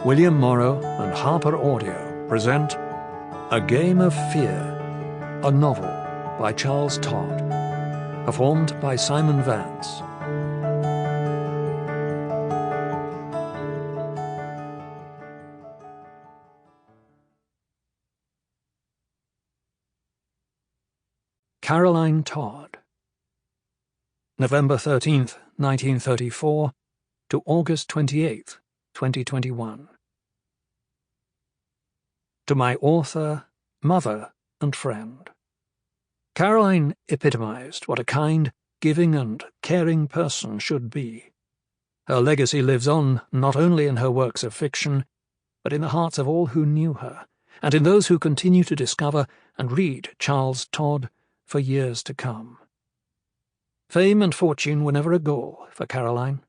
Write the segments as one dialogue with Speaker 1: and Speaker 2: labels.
Speaker 1: William Morrow and HarperAudio present A Game of Fear, a novel by Charles Todd, performed by Simon Vance. Caroline Todd. November 13th, 1934 to August 28th, 2021. To my author, mother, and friend. Caroline epitomized what a kind, giving, and caring person should be. Her legacy lives on not only in her works of fiction, but in the hearts of all who knew her, and in those who continue to discover and read Charles Todd for years to come. Fame and fortune were never a goal for Caroline.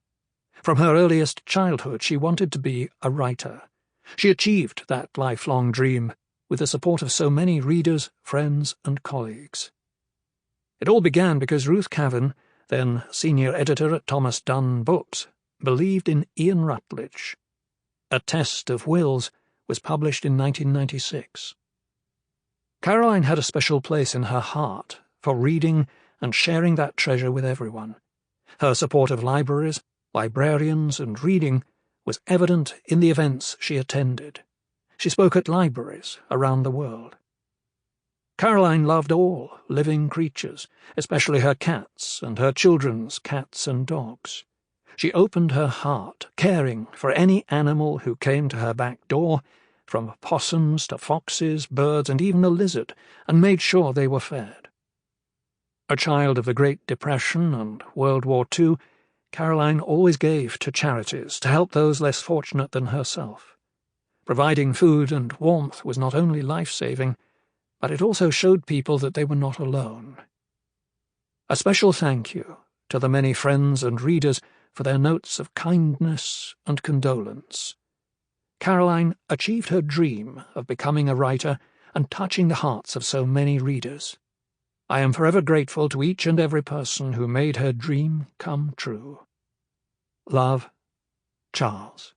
Speaker 1: From her earliest childhood she wanted to be a writer. She achieved that lifelong dream with the support of so many readers, friends, and colleagues. It all began because Ruth Cavan, then senior editor at Thomas Dunn Books, believed in Ian Rutledge. A Test of Wills was published in 1996. Caroline had a special place in her heart for reading and sharing that treasure with everyone. Her support of libraries, librarians, and reading was evident in the events she attended. She spoke at libraries around the world. Caroline loved all living creatures, especially her cats and her children's cats and dogs. She opened her heart, caring for any animal who came to her back door, from possums to foxes, birds, and even a lizard, and made sure they were fed. A child of the Great Depression and World War II, Caroline always gave to charities to help those less fortunate than herself. Providing food and warmth was not only life-saving, but it also showed people that they were not alone. A special thank you to the many friends and readers for their notes of kindness and condolence. Caroline achieved her dream of becoming a writer and touching the hearts of so many readers. I am forever grateful to each and every person who made her dream come true. Love, Charles.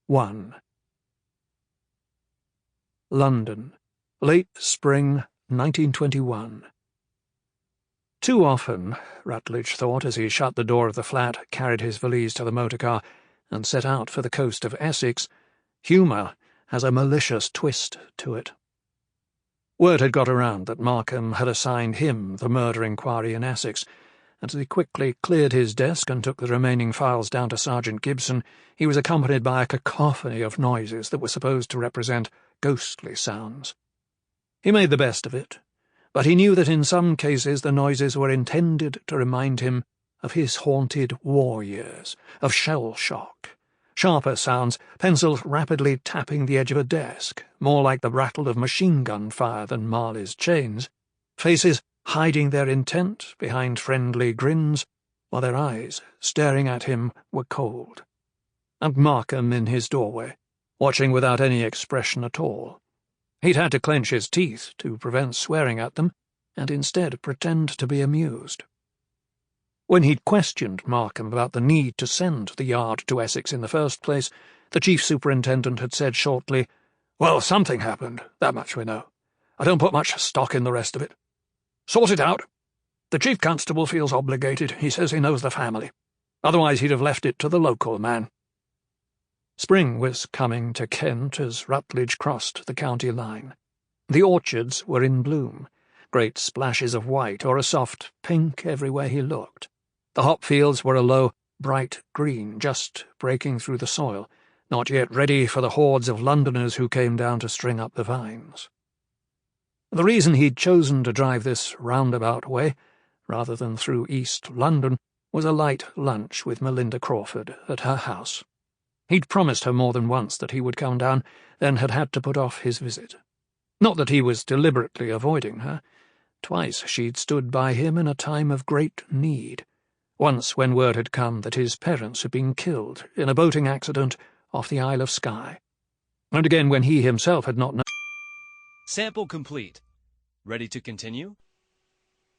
Speaker 1: 1. London, late spring 1921. Too often, Rutledge thought as he shut the door of the flat, carried his valise to the motor car, and set out for the coast of Essex, humour has a malicious twist to it. Word had got around that Markham had assigned him the murder inquiry in Essex, and as he quickly cleared his desk and took the remaining files down to Sergeant Gibson, he was accompanied by a cacophony of noises that were supposed to represent ghostly sounds. He made the best of it, but he knew that in some cases the noises were intended to remind him of his haunted war years, of shell shock. Sharper sounds, pencils rapidly tapping the edge of a desk, more like the rattle of machine-gun fire than Marley's chains, faces hiding their intent behind friendly grins, while their eyes, staring at him, were cold. And Markham in his doorway, watching without any expression at all. He'd had to clench his teeth to prevent swearing at them, and instead pretend to be amused. When he'd questioned Markham about the need to send the yard to Essex in the first place, the chief superintendent had said shortly, "Well, something happened, that much we know. I don't put much stock in the rest of it. Sort it out. The chief constable feels obligated. He says he knows the family. Otherwise he'd have left it to the local man." Spring was coming to Kent as Rutledge crossed the county line. The orchards were in bloom, great splashes of white or a soft pink everywhere he looked. The hop fields were a low, bright green, just breaking through the soil, not yet ready for the hordes of Londoners who came down to string up the vines. The reason he'd chosen to drive this roundabout way, rather than through East London, was a light lunch with Melinda Crawford at her house. He'd promised her more than once that he would come down, then had had to put off his visit. Not that he was deliberately avoiding her. Twice she'd stood by him in a time of great need. Once when word had come that his parents had been killed in a boating accident off the Isle of Skye. And again when he himself had not known.
Speaker 2: Sample complete. Ready to continue?